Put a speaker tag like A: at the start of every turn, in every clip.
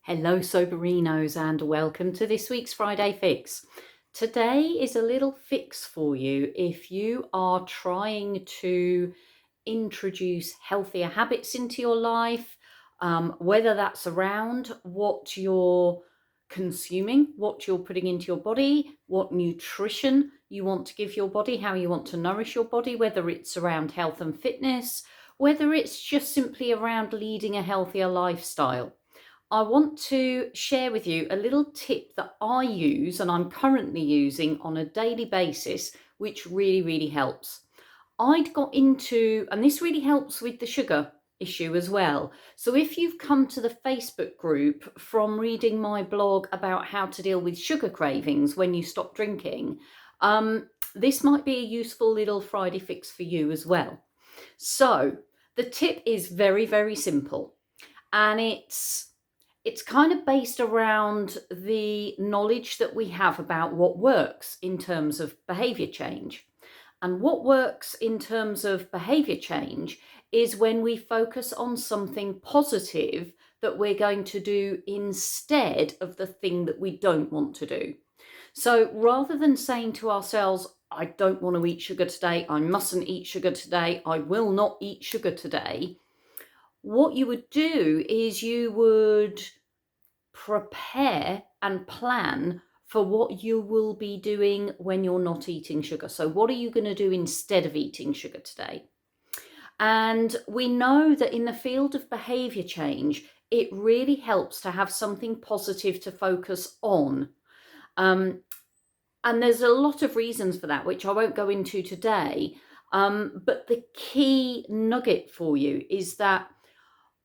A: Hello, Soberinos, and welcome to this week's Friday Fix. Today is a little fix for you if you are trying to introduce healthier habits into your life, whether that's around what you're consuming, what you're putting into your body, what nutrition you want to give your body, how you want to nourish your body, whether it's around health and fitness, whether it's just simply around leading a healthier lifestyle. I want to share with you a little tip that I use and I'm currently using on a daily basis, which really helps. I'd got into, and this really helps with the sugar issue as well. So if you've come to the Facebook group from reading my blog about how to deal with sugar cravings when you stop drinking, this might be a useful little Friday fix for you as well. So the tip is very simple, and it's kind of based around the knowledge that we have about what works in terms of behavior change. And what works in terms of behavior change is when we focus on something positive that we're going to do instead of the thing that we don't want to do. So rather than saying to ourselves, I don't want to eat sugar today, I mustn't eat sugar today, I will not eat sugar today, what you would do is you would prepare and plan for what you will be doing when you're not eating sugar. So what are you going to do instead of eating sugar today? And we know that in the field of behavior change, it really helps to have something positive to focus on. And there's a lot of reasons for that, which I won't go into today. But the key nugget for you is that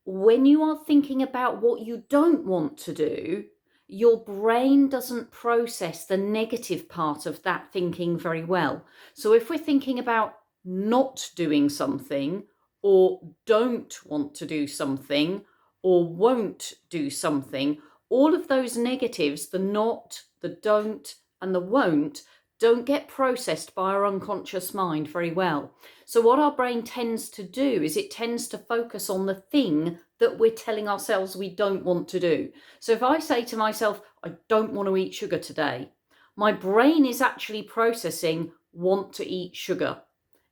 A: when you are thinking about what you don't want to do, your brain doesn't process the negative part of that thinking very well. So if we're thinking about not doing something, or don't want to do something, or won't do something, all of those negatives, the not, the don't, and the won't, don't get processed by our unconscious mind very well. So what our brain tends to do is it tends to focus on the thing that we're telling ourselves we don't want to do. So if I say to myself, I don't want to eat sugar today, my brain is actually processing want to eat sugar.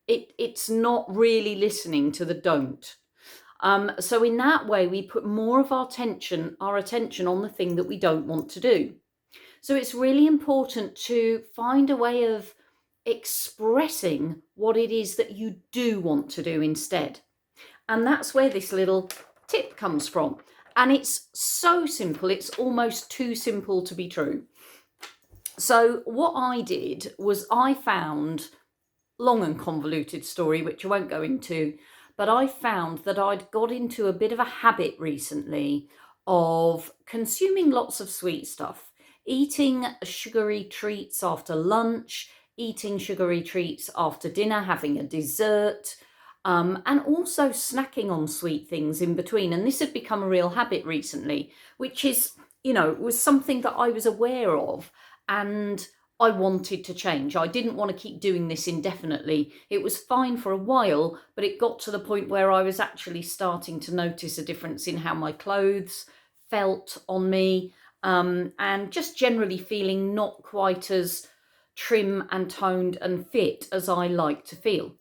A: It's not really listening to the don't. So in that way, we put more of our attention on the thing that we don't want to do. So it's really important to find a way of expressing what it is that you do want to do instead. And that's where this little tip comes from. And it's so simple, it's almost too simple to be true. So what I did was I found, long and convoluted story, which I won't go into, but I found that I'd got into a bit of a habit recently of consuming lots of sweet stuff. Eating sugary treats after lunch, eating sugary treats after dinner, having a dessert, and also snacking on sweet things in between. And this had become a real habit recently, which is, was something that I was aware of and I wanted to change. I didn't want to keep doing this indefinitely. It was fine for a while, but it got to the point where I was actually starting to notice a difference in how my clothes felt on me. And just generally feeling not quite as trim and toned and fit as I like to feel.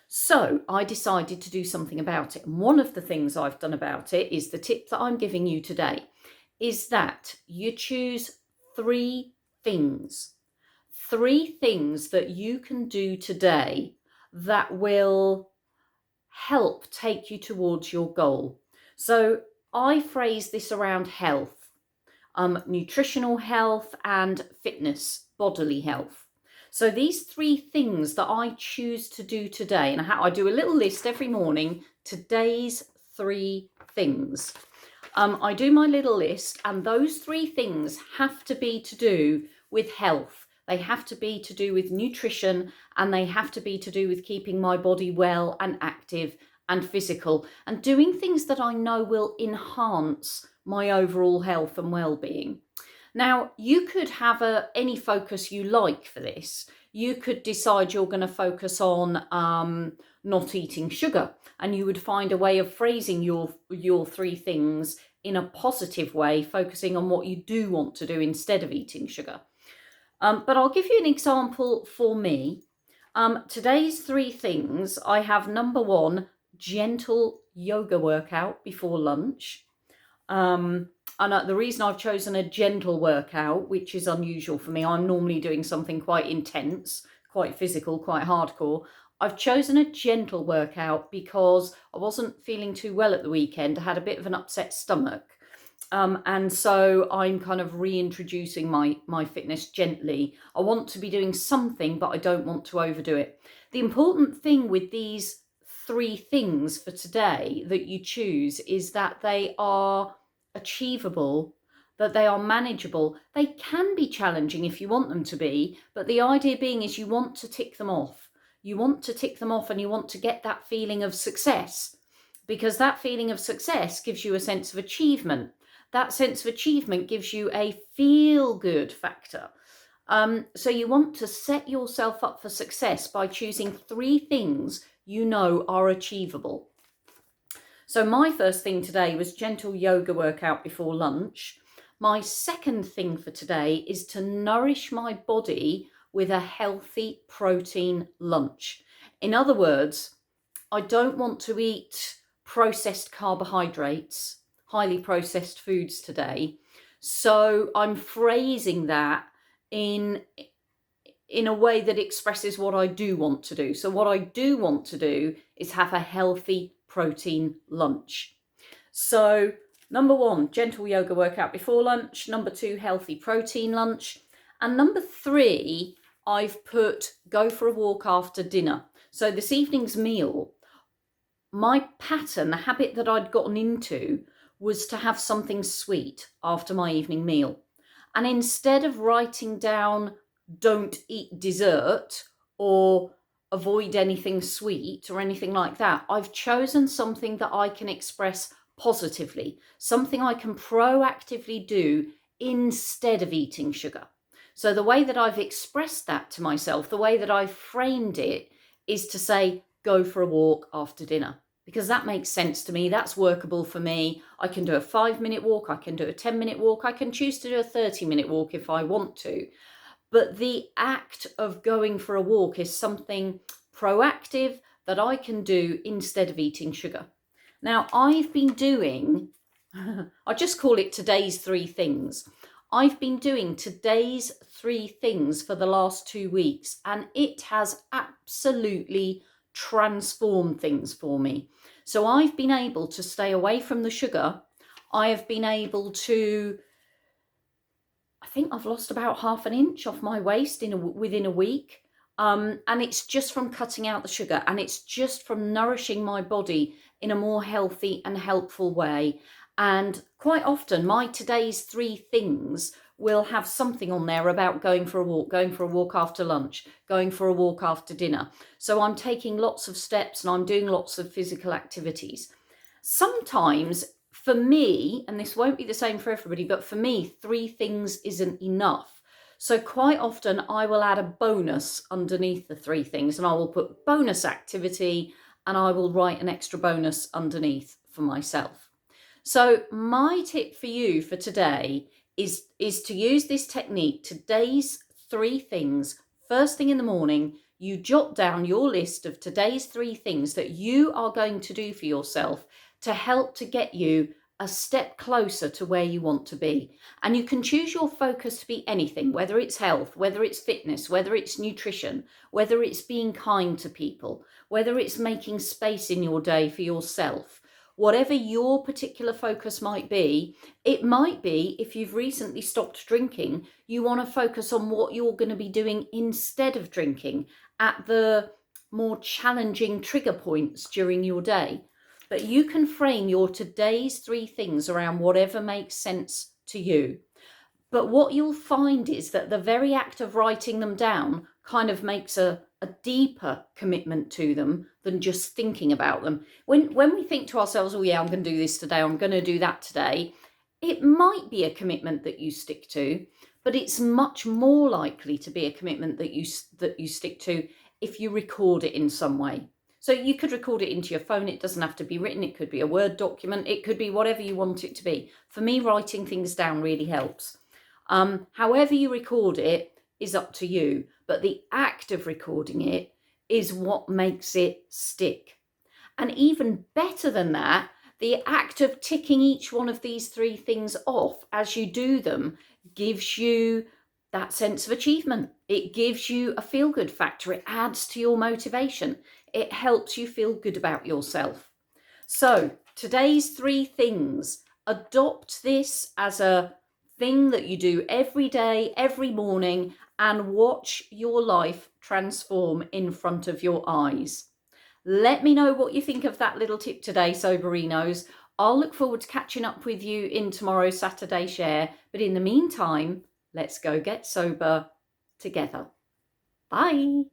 A: So I decided to do something about it. And one of the things I've done about it is the tip that I'm giving you today, is that you choose three things that you can do today that will help take you towards your goal. So I phrase this around health. Nutritional health and fitness, bodily health. So these three things that I choose to do today, and I do a little list every morning, today's three things. I do my little list, and those three things have to be to do with health. They have to be to do with nutrition, and they have to be to do with keeping my body well and active and physical, and doing things that I know will enhance my overall health and well-being. Now, you could have any focus you like for this. You could decide you're going to focus on not eating sugar, and you would find a way of phrasing your three things in a positive way, focusing on what you do want to do instead of eating sugar. But I'll give you an example for me. Today's 3 things, I have number 1, gentle yoga workout before lunch. And the reason I've chosen a gentle workout, which is unusual for me, I'm normally doing something quite intense, quite physical, quite hardcore. I've chosen a gentle workout because I wasn't feeling too well at the weekend. I had a bit of an upset stomach. And so I'm kind of reintroducing my fitness gently. I want to be doing something, but I don't want to overdo it. The important thing with these 3 things for today that you choose is that they are achievable, that they are manageable. They can be challenging if you want them to be, but the idea being is you want to tick them off. You want to tick them off and you want to get that feeling of success, because that feeling of success gives you a sense of achievement. That sense of achievement gives you a feel-good factor. So you want to set yourself up for success by choosing 3 things you know are achievable. So my first thing today was gentle yoga workout before lunch. My second thing for today is to nourish my body with a healthy protein lunch. In other words, I don't want to eat processed carbohydrates, highly processed foods today. So I'm phrasing that in a way that expresses what I do want to do. So what I do want to do is have a healthy protein lunch. So number 1, gentle yoga workout before lunch. Number 2, healthy protein lunch. And number 3, I've put go for a walk after dinner. So this evening's meal, my pattern, the habit that I'd gotten into was to have something sweet after my evening meal. And instead of writing down don't eat dessert or avoid anything sweet or anything like that, I've chosen something that I can express positively, something I can proactively do instead of eating sugar. So the way that I've expressed that to myself, the way that I've framed it, is to say, go for a walk after dinner, because that makes sense to me. That's workable for me. I can do a 5-minute walk. I can do a 10-minute walk. I can choose to do a 30-minute walk if I want to. But the act of going for a walk is something proactive that I can do instead of eating sugar. Now, I've been doing, I just call it today's 3 things. I've been doing today's 3 things for the last 2 weeks, and it has absolutely transformed things for me. So I've been able to stay away from the sugar. I have been able to, I think I've lost about half an inch off my waist within a week. And it's just from cutting out the sugar, and it's just from nourishing my body in a more healthy and helpful way. And quite often my today's 3 things will have something on there about going for a walk after lunch, going for a walk after dinner. So I'm taking lots of steps and I'm doing lots of physical activities. Sometimes for me, and this won't be the same for everybody, but for me, 3 things isn't enough. So quite often I will add a bonus underneath the 3 things, and I will put bonus activity and I will write an extra bonus underneath for myself. So my tip for you for today is to use this technique. Today's 3 things, first thing in the morning, you jot down your list of today's 3 things that you are going to do for yourself to help to get you a step closer to where you want to be. And you can choose your focus to be anything, whether it's health, whether it's fitness, whether it's nutrition, whether it's being kind to people, whether it's making space in your day for yourself. Whatever your particular focus might be, it might be if you've recently stopped drinking, you want to focus on what you're going to be doing instead of drinking at the more challenging trigger points during your day. But you can frame your today's 3 things around whatever makes sense to you. But what you'll find is that the very act of writing them down kind of makes a deeper commitment to them than just thinking about them. When we think to ourselves, oh yeah, I'm going to do this today, I'm going to do that today, it might be a commitment that you stick to, but it's much more likely to be a commitment that you stick to if you record it in some way. So you could record it into your phone. It doesn't have to be written. It could be a Word document. It could be whatever you want it to be. For me, writing things down really helps. However you record it is up to you, but the act of recording it is what makes it stick. And even better than that, the act of ticking each one of these 3 things off as you do them gives you that sense of achievement. It gives you a feel-good factor. It adds to your motivation. It helps you feel good about yourself. So today's 3 things, adopt this as a thing that you do every day, every morning, and watch your life transform in front of your eyes. Let me know what you think of that little tip today, Soberinos. I'll look forward to catching up with you in tomorrow's Saturday Share. But in the meantime, let's go get sober together. Bye.